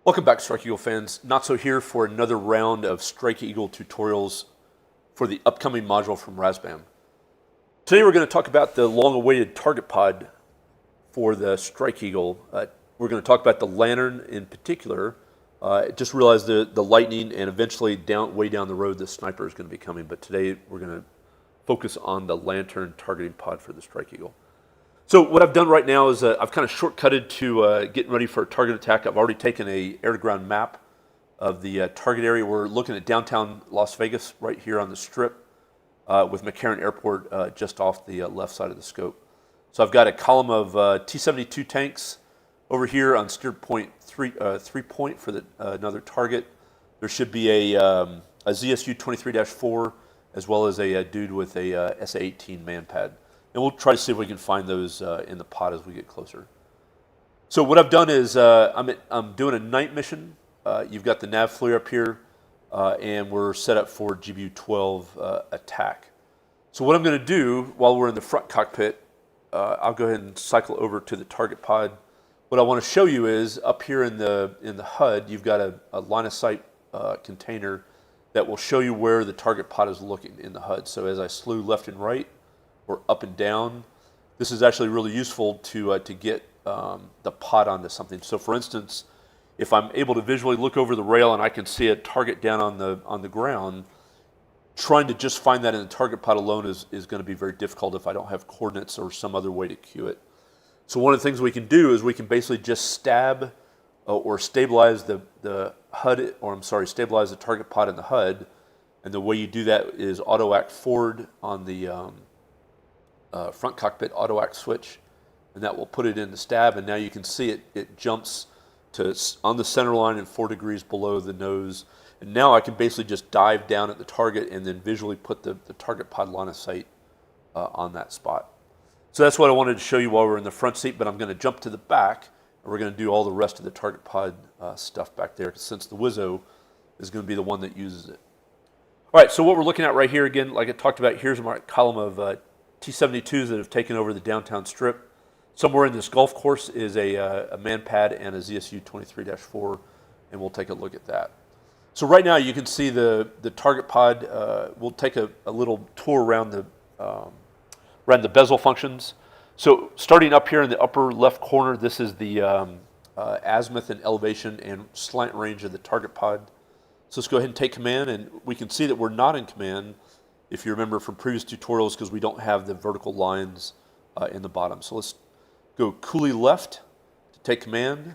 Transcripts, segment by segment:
Welcome back, Strike Eagle fans. Natso here for another round of Strike Eagle tutorials for the upcoming module from Razbam. Today we're going to talk about the long-awaited target pod for the Strike Eagle. We're going to talk about the LANTIRN in particular. Just realized the lightning and eventually way down the road the sniper is going to be coming, but today we're going to focus on the LANTIRN targeting pod for the Strike Eagle. So what I've done right now is I've kind of shortcutted to getting ready for a target attack. I've already taken a air-to-ground map of the target area. We're looking at downtown Las Vegas right here on the Strip with McCarran Airport just off the left side of the scope. So I've got a column of T-72 tanks over here on steer point 3 point for another target. There should be a ZSU 23-4 as well as a dude with a SA-18 man pad. And we'll try to see if we can find those in the pod as we get closer. So what I've done is I'm doing a night mission. You've got the nav flare up here, and we're set up for GBU-12 attack. So what I'm going to do while we're in the front cockpit, I'll go ahead and cycle over to the target pod. What I want to show you is up here in the HUD, you've got a line of sight container that will show you where the target pod is looking in the HUD. So as I slew left and right, or up and down, this is actually really useful to get the pod onto something. So for instance, if I'm able to visually look over the rail and I can see a target down on the ground, trying to just find that in the target pod alone is going to be very difficult if I don't have coordinates or some other way to cue it. So one of the things we can do is we can basically just stab or stabilize the HUD, or I'm sorry, stabilize the target pod in the HUD. And the way you do that is auto-act forward on the front cockpit auto-act switch, and that will put it in the stab, and now you can see it jumps to on the center line and 4 degrees below the nose. And now I can basically just dive down at the target and then visually put the target pod line of sight on that spot. So that's what I wanted to show you while we're in the front seat, but I'm going to jump to the back, and we're going to do all the rest of the target pod stuff back there, since the Wizzo is going to be the one that uses it. All right, so what we're looking at right here, again, like I talked about, here's my column of T-72s that have taken over the downtown Strip. Somewhere in this golf course is a man pad and a ZSU 23-4, and we'll take a look at that. So right now you can see the target pod. We'll take a little tour around the bezel functions. So starting up here in the upper left corner, this is the azimuth and elevation and slant range of the target pod. So let's go ahead and take command, and we can see that we're not in command, if you remember from previous tutorials, because we don't have the vertical lines in the bottom. So let's go coolie left to take command,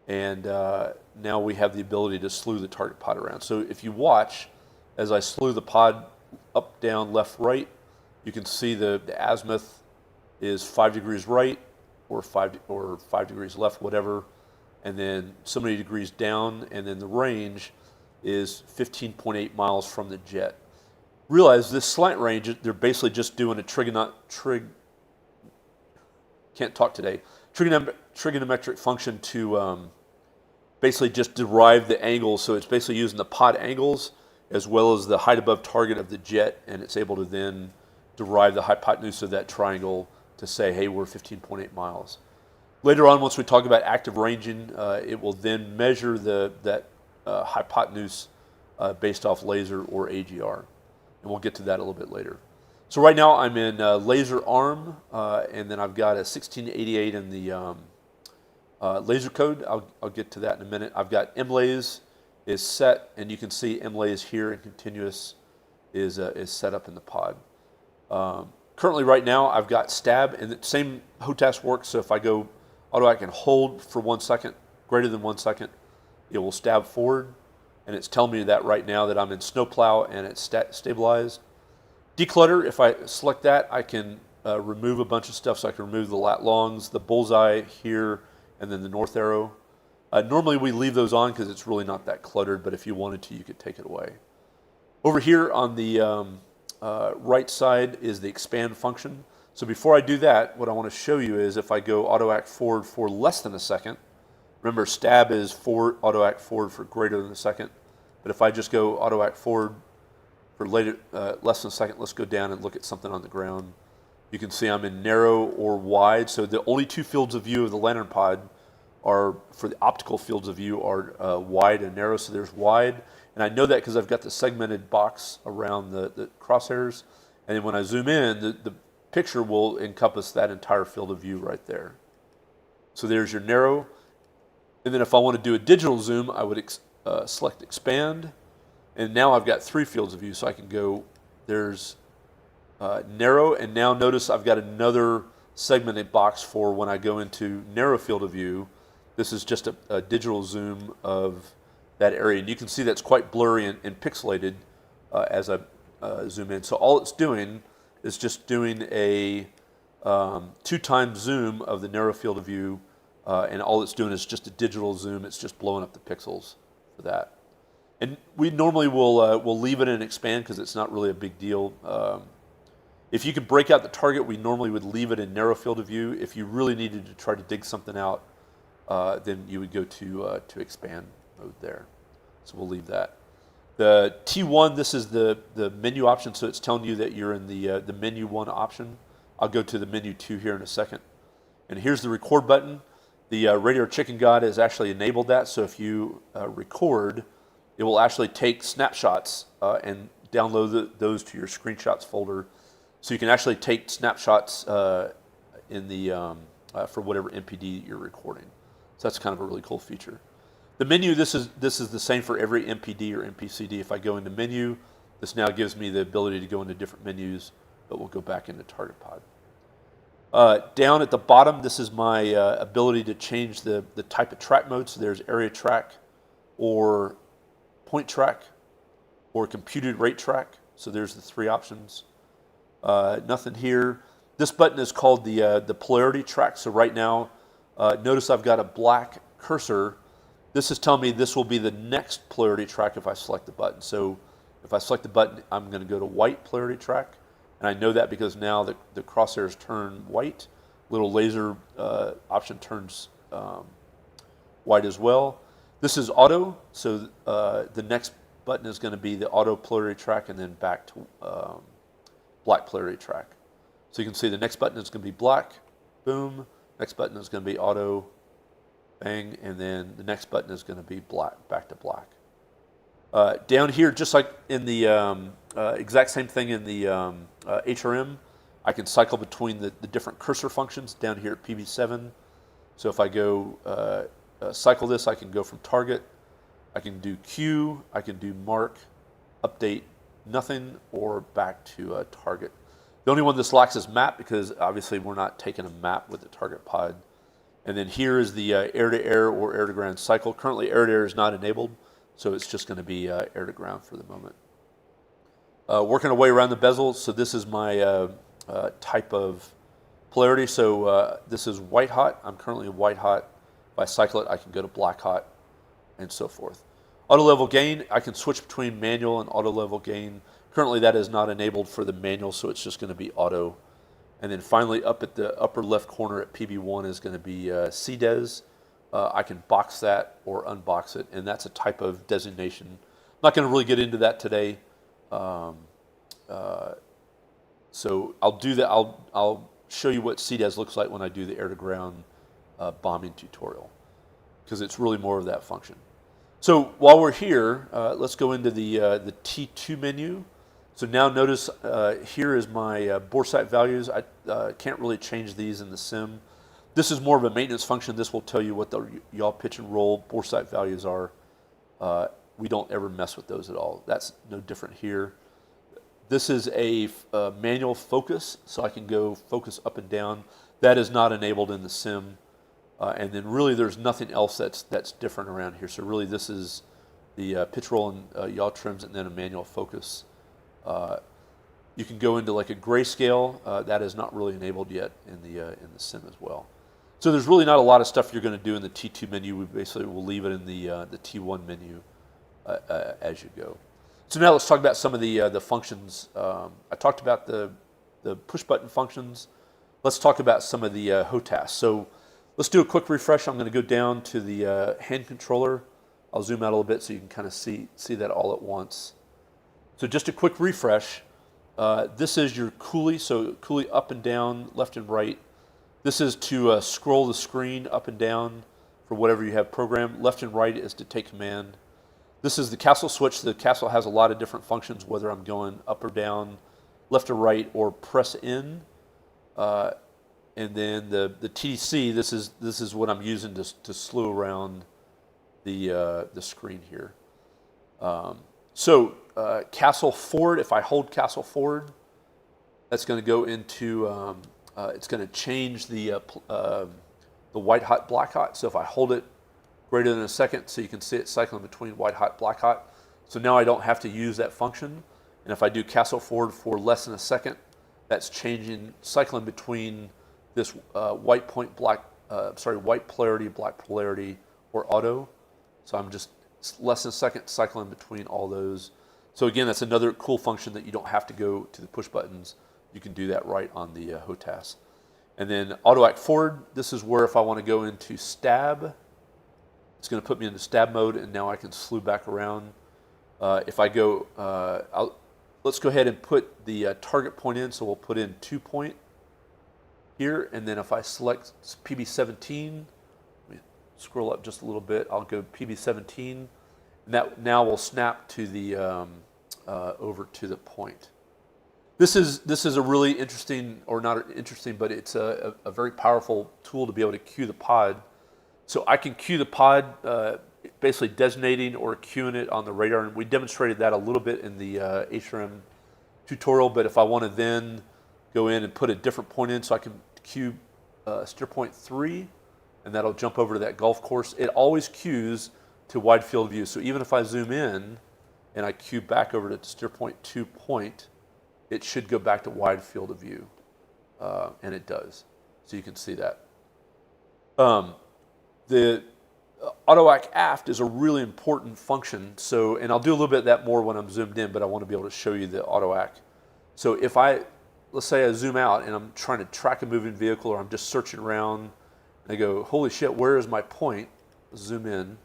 and now we have the ability to slew the target pod around. So if you watch, as I slew the pod up, down, left, right, you can see the azimuth is 5 degrees right, or 5 degrees left, whatever, and then so many degrees down, and then the range is 15.8 miles from the jet. Realize this slant range, they're basically just doing a trigonometric function to basically just derive the angles. So it's basically using the pod angles as well as the height above target of the jet, and it's able to then derive the hypotenuse of that triangle to say, hey, we're 15.8 miles. Later on, once we talk about active ranging, it will then measure that hypotenuse based off laser or AGR. And we'll get to that a little bit later. So right now I'm in laser arm, and then I've got a 1688 in the laser code. I'll get to that in a minute. I've got MLAs is set, and you can see MLAs here, and continuous is set up in the pod. Currently right now I've got stab, and the same Hotas works. So if I go auto-act and hold for 1 second, greater than 1 second, it will stab forward. And it's telling me that right now that I'm in snowplow and it's stabilized. Declutter, if I select that, I can remove a bunch of stuff. So I can remove the lat longs, the bullseye here, and then the north arrow. Normally we leave those on because it's really not that cluttered, but if you wanted to, you could take it away. Over here on the right side is the expand function. So before I do that, what I want to show you is if I go auto-act forward for less than a second, remember, stab is forward, auto-act forward for greater than a second. But if I just go auto-act forward for less than a second, let's go down and look at something on the ground. You can see I'm in narrow or wide. So the only two fields of view of the LANTIRN pod are, for the optical fields of view, are wide and narrow. So there's wide, and I know that because I've got the segmented box around the crosshairs, and then when I zoom in, the picture will encompass that entire field of view right there. So there's your narrow, and then if I want to do a digital zoom, I would select expand, and now I've got 3 fields of view, so I can go, there's narrow, and now notice I've got another segmented box for when I go into narrow field of view. This is just a digital zoom of that area, and you can see that's quite blurry and pixelated as I zoom in. So all it's doing is just doing a 2x zoom of the narrow field of view, and all it's doing is just a digital zoom. It's just blowing up the pixels for that. And we normally will leave it in expand because it's not really a big deal. If you could break out the target, we normally would leave it in narrow field of view. If you really needed to try to dig something out, then you would go to expand mode there. So we'll leave that. The T1, this is the menu option, so it's telling you that you're in the menu 1 option. I'll go to the menu 2 here in a second. And here's the record button. The Radar Chicken God has actually enabled that, so if you record, it will actually take snapshots and download those to your screenshots folder. So you can actually take snapshots in the for whatever MPD you're recording. So that's kind of a really cool feature. The menu, this is the same for every MPD or MPCD. If I go into menu, this now gives me the ability to go into different menus, but we'll go back into Target Pod. Down at the bottom, this is my ability to change the type of track mode. So there's area track, or point track, or computed rate track. So there's the 3 options. Nothing here. This button is called the polarity track. So right now, notice I've got a black cursor. This is telling me this will be the next polarity track if I select the button. So if I select the button, I'm going to go to white polarity track. And I know that because now the crosshairs turn white. Little laser option turns white as well. This is auto. So the next button is going to be the auto polarity track, and then back to black polarity track. So you can see the next button is going to be black, boom. Next button is going to be auto, bang, and then the next button is going to be black, back to black. Down here, just like in the exact same thing in the HRM, I can cycle between the different cursor functions down here at PB7. So if I go cycle this, I can go from target, I can do Q, I can do mark, update, nothing, or back to target. The only one this lacks is map, because obviously we're not taking a map with the target pod. And then here is the air-to-air or air-to-ground cycle. Currently air-to-air is not enabled, so it's just going to be air-to-ground for the moment. Working our way around the bezel, so this is my type of polarity. So this is white hot. I'm currently white hot. If I cycle it, I can go to black hot, and so forth. Auto level gain, I can switch between manual and auto level gain. Currently that is not enabled for the manual, so it's just going to be auto. And then finally up at the upper left corner at PB1 is going to be CDES. I can box that or unbox it, and that's a type of designation. I'm not going to really get into that today. So I'll do that. I'll show you what CDES looks like when I do the air-to-ground bombing tutorial, because it's really more of that function. So while we're here, let's go into the T2 menu. So now notice here is my bore sight values. I can't really change these in the sim. This is more of a maintenance function. This will tell you what the yaw, pitch, and roll bore sight values are. We don't ever mess with those at all. That's no different here. This is a manual focus, so I can go focus up and down. That is not enabled in the sim. And then really there's nothing else that's different around here. So really this is the pitch, roll, and yaw trims, and then a manual focus. You can go into like a grayscale. That is not really enabled yet in the sim as well. So there's really not a lot of stuff you're going to do in the T2 menu. We basically will leave it in the T1 menu as you go. So now let's talk about some of the functions. I talked about the push button functions. Let's talk about some of the Hotas. So let's do a quick refresh. I'm going to go down to the hand controller. I'll zoom out a little bit so you can kind of see that all at once. So just a quick refresh. This is your coolie, so coolie up and down, left and right. This is to scroll the screen up and down for whatever you have programmed. Left and right is to take command. This is the castle switch. The castle has a lot of different functions, whether I'm going up or down, left or right, or press in. And then the TDC, this is what I'm using to slew around the screen here. Castle forward, if I hold castle forward, that's going to go into, it's going to change the white hot, black hot. So if I hold it greater than a second, so you can see it cycling between white hot, black hot. So now I don't have to use that function. And if I do castle forward for less than a second, that's changing, cycling between this white polarity, black polarity, or auto. So I'm just less than a second cycling between all those. So again, that's another cool function that you don't have to go to the push buttons. You can do that right on the Hotas. And then auto act forward, this is where if I want to go into stab, it's going to put me into stab mode, and now I can slew back around. If I go, let's go ahead and put the target point in, so we'll put in 2 point here, and then if I select PB17, let me scroll up just a little bit, I'll go PB17, and that now will snap to the, over to the point. This is a really interesting, or not interesting, but it's a very powerful tool to be able to cue the pod. So I can cue the pod, basically designating or cueing it on the radar, and we demonstrated that a little bit in the HRM tutorial, but if I want to then go in and put a different point in, so I can cue steer point 3, and that'll jump over to that golf course. It always cues to wide field view, so even if I zoom in and I cue back over to steer point 2 point, it should go back to wide field of view, and it does. So you can see that. The auto act aft is a really important function. So, and I'll do a little bit of that more when I'm zoomed in, but I want to be able to show you the auto act. So if let's say I zoom out and I'm trying to track a moving vehicle, or I'm just searching around, and I go, holy shit, where is my point? Zoom in.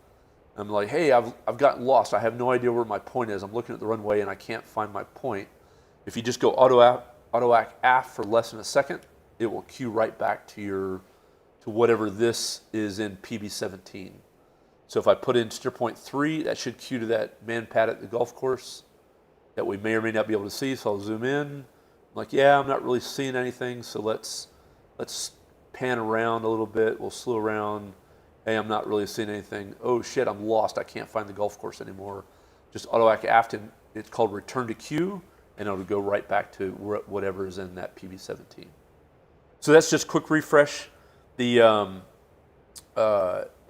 I'm like, hey, I've gotten lost. I have no idea where my point is. I'm looking at the runway and I can't find my point. If you just go auto act aft for less than a second, it will cue right back to whatever this is in PB17. So if I put in steer point 3, that should cue to that man pad at the golf course that we may or may not be able to see. So I'll zoom in. I'm like, yeah, I'm not really seeing anything. So let's pan around a little bit. We'll slew around. Hey, I'm not really seeing anything. Oh shit, I'm lost. I can't find the golf course anymore. Just auto act aft, and it's called return to queue, and it'll go right back to whatever is in that PB17. So that's just quick refresh. The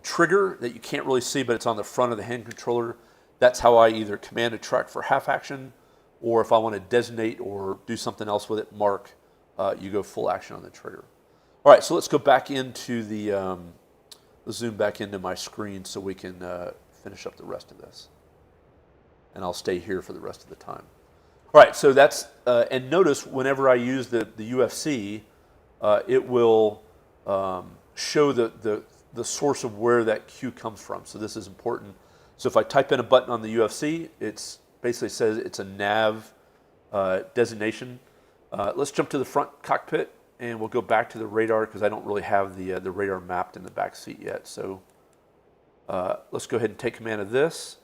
trigger that you can't really see, but it's on the front of the hand controller, that's how I either command a track for half action, or if I want to designate or do something else with it, mark, you go full action on the trigger. All right, so let's go back into the, let's zoom back into my screen so we can finish up the rest of this. And I'll stay here for the rest of the time. All right, so that's, and notice whenever I use the UFC, it will show the source of where that cue comes from. So this is important. So if I type in a button on the UFC, it's basically says it's a nav designation. Let's jump to the front cockpit, and we'll go back to the radar because I don't really have the radar mapped in the back seat yet. So let's go ahead and take command of this.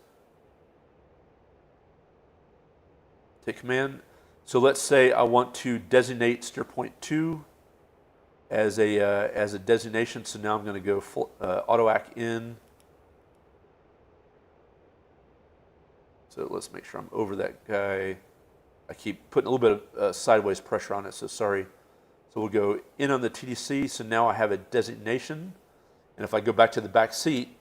Take command. So let's say I want to designate steer point 2 as a designation. So now I'm going to go full, auto act in. So let's make sure I'm over that guy. I keep putting a little bit of sideways pressure on it, so sorry. So we'll go in on the TDC. So now I have a designation. And if I go back to the back seat,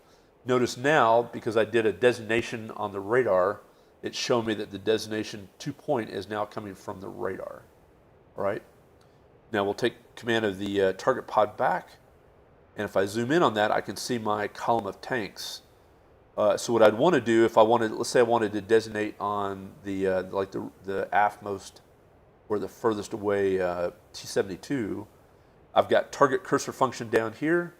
notice now, because I did a designation on the radar, it's showing me that the designation 2 point is now coming from the radar. All right. Now we'll take command of the target pod back, and if I zoom in on that, I can see my column of tanks. So what I'd want to do, if I wanted, let's say I wanted to designate on the like the aftmost or the furthest away T-72, I've got target cursor function down here.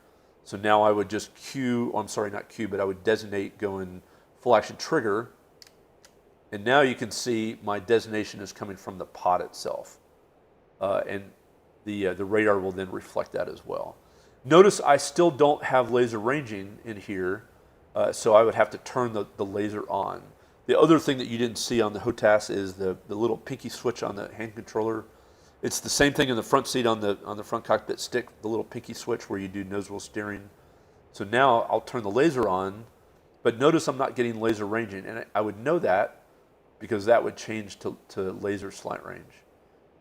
So now I would just cue, oh, I'm sorry, not cue, but I would designate going full action trigger. And now you can see my designation is coming from the pod itself. And the radar will then reflect that as well. Notice I still don't have laser ranging in here, so I would have to turn the laser on. The other thing that you didn't see on the Hotas is the little pinky switch on the hand controller. It's the same thing in the front seat on the front cockpit stick, the little pinky switch where you do nose wheel steering. So now I'll turn the laser on, but notice I'm not getting laser ranging, and I would know that because that would change to laser slant range.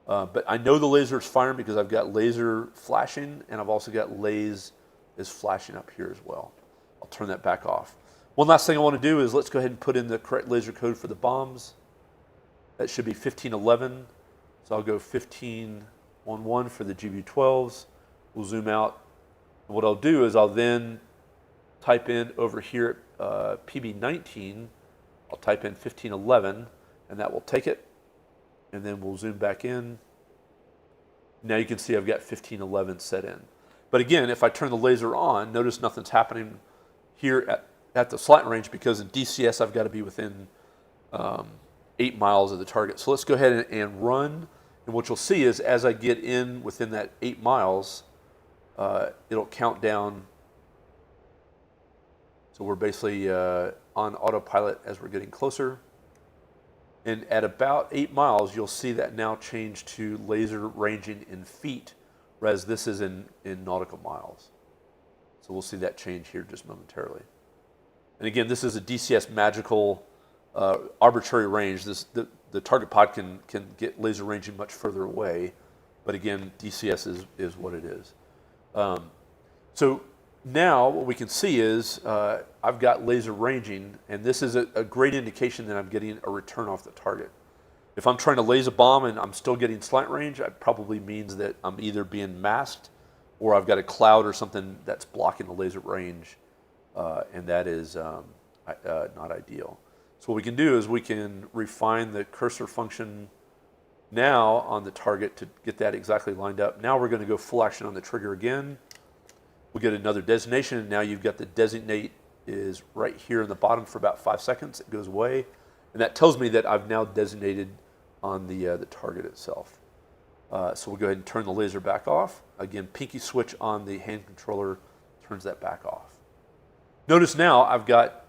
But I know the laser is firing because I've got laser flashing, and I've also got laze is flashing up here as well. I'll turn that back off. One last thing I want to do is let's go ahead and put in the correct laser code for the bombs. That should be 1511. So I'll go 1511 for the GBU-12s. We'll zoom out. And what I'll do is I'll then type in over here at PB19, I'll type in 1511, and that will take it. And then we'll zoom back in. Now you can see I've got 1511 set in. But again, if I turn the laser on, notice nothing's happening here at the slant range because in DCS I've got to be within 8 miles of the target. So let's go ahead and run. And what you'll see is as I get in within that 8 miles, it'll count down. So we're basically on autopilot as we're getting closer. And at about 8 miles, you'll see that now change to laser ranging in feet, whereas this is in nautical miles. So we'll see that change here just momentarily. And again, this is a DCS magical arbitrary range. The target pod can get laser ranging much further away, but again, DCS is what it is. So now what we can see is I've got laser ranging, and this is a great indication that I'm getting a return off the target. If I'm trying to laser bomb and I'm still getting slant range, it probably means that I'm either being masked or I've got a cloud or something that's blocking the laser range, and that is not ideal. So what we can do is we can refine the cursor function now on the target to get that exactly lined up. Now we're going to go full action on the trigger again. We'll get another designation, and now you've got the designate is right here in the bottom for about 5 seconds. It goes away, and that tells me that I've now designated on the target itself. So we'll go ahead and turn the laser back off. Again, pinky switch on the hand controller turns that back off. Notice now I've got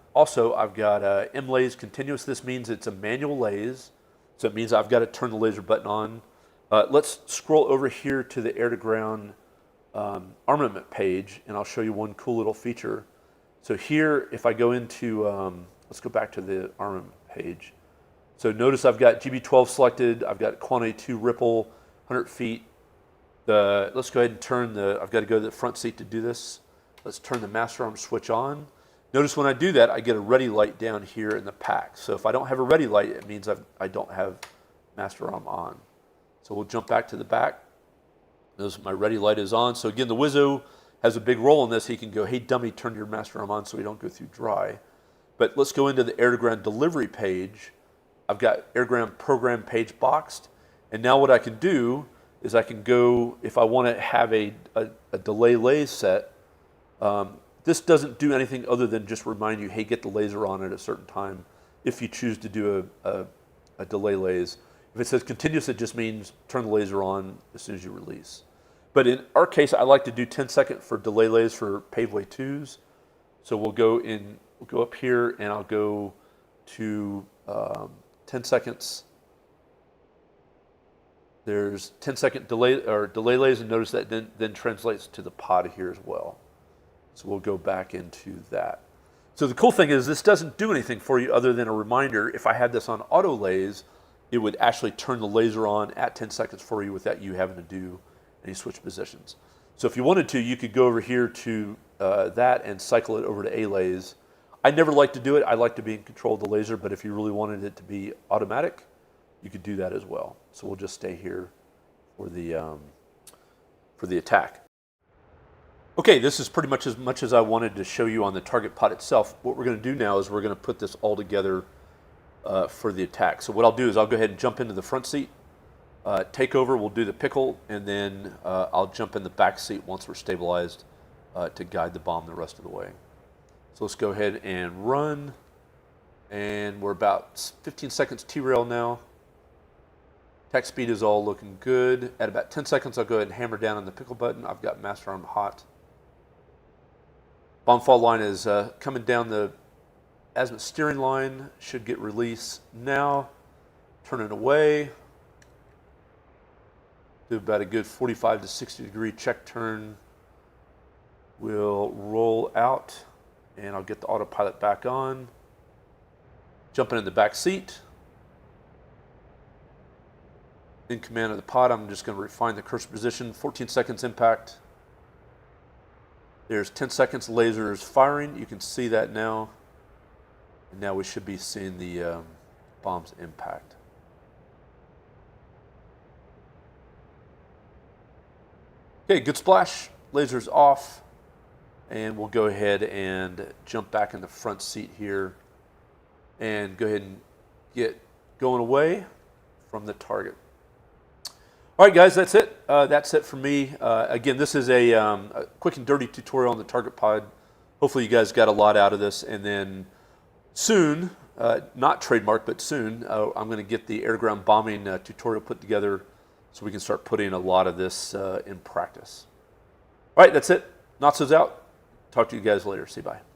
M-laze continuous. This means it's a manual laze, so it means I've got to turn the laser button on. Let's scroll over here to the air-to-ground armament page, and I'll show you one cool little feature. So here, if I go into, let's go back to the armament page. So notice I've got GB12 selected, I've got quantity 2 ripple, 100 feet. Let's go ahead and turn I've got to go to the front seat to do this. Let's turn the master arm switch on. Notice when I do that, I get a ready light down here in the pack. So if I don't have a ready light, it means I don't have master arm on. So we'll jump back to the back. Notice my ready light is on. So again, the Wizzo has a big role in this. He can go, hey dummy, turn your master arm on so we don't go through dry. But let's go into the air-to-ground delivery page. I've got air-to-ground program page boxed. And now what I can do is I can go, if I want to have a delay laze set, this doesn't do anything other than just remind you, hey, get the laser on at a certain time if you choose to do a delay laze. If it says continuous, it just means turn the laser on as soon as you release. But in our case, I like to do 10 second for delay laze for paveway 2s. So we'll go up here and I'll go to 10 seconds. There's 10-second delay laze, and notice that then translates to the pod here as well. So we'll go back into that. So the cool thing is this doesn't do anything for you other than a reminder. If I had this on auto laze, it would actually turn the laser on at 10 seconds for you without you having to do any switch positions. So if you wanted to, you could go over here to that and cycle it over to A laze. I never like to do it. I like to be in control of the laser, but if you really wanted it to be automatic, you could do that as well. So we'll just stay here for the attack. Okay, this is pretty much as I wanted to show you on the target pod itself. What we're going to do now is we're going to put this all together for the attack. So what I'll do is I'll go ahead and jump into the front seat, take over, we'll do the pickle, and then I'll jump in the back seat once we're stabilized to guide the bomb the rest of the way. So let's go ahead and run, and we're about 15 seconds T-rail now. Attack speed is all looking good. At about 10 seconds, I'll go ahead and hammer down on the pickle button. I've got master arm hot. Bomb fall line is coming down the azimuth steering line. Should get release now. Turn it away. Do about a good 45 to 60 degree check turn. We'll roll out, and I'll get the autopilot back on. Jumping in the back seat. In command of the pod, I'm just going to refine the cursor position. 14 seconds impact. There's 10 seconds lasers firing. You can see that now. And now we should be seeing the bomb's impact. Okay, good splash. Lasers off. And we'll go ahead and jump back in the front seat here and go ahead and get going away from the target. All right, guys, that's it. That's it for me. Again, this is a quick and dirty tutorial on the target pod. Hopefully you guys got a lot out of this. And then soon, not trademark, but soon, I'm going to get the air-to-ground bombing tutorial put together so we can start putting a lot of this in practice. All right, that's it. Notso's out. Talk to you guys later. See you. Bye.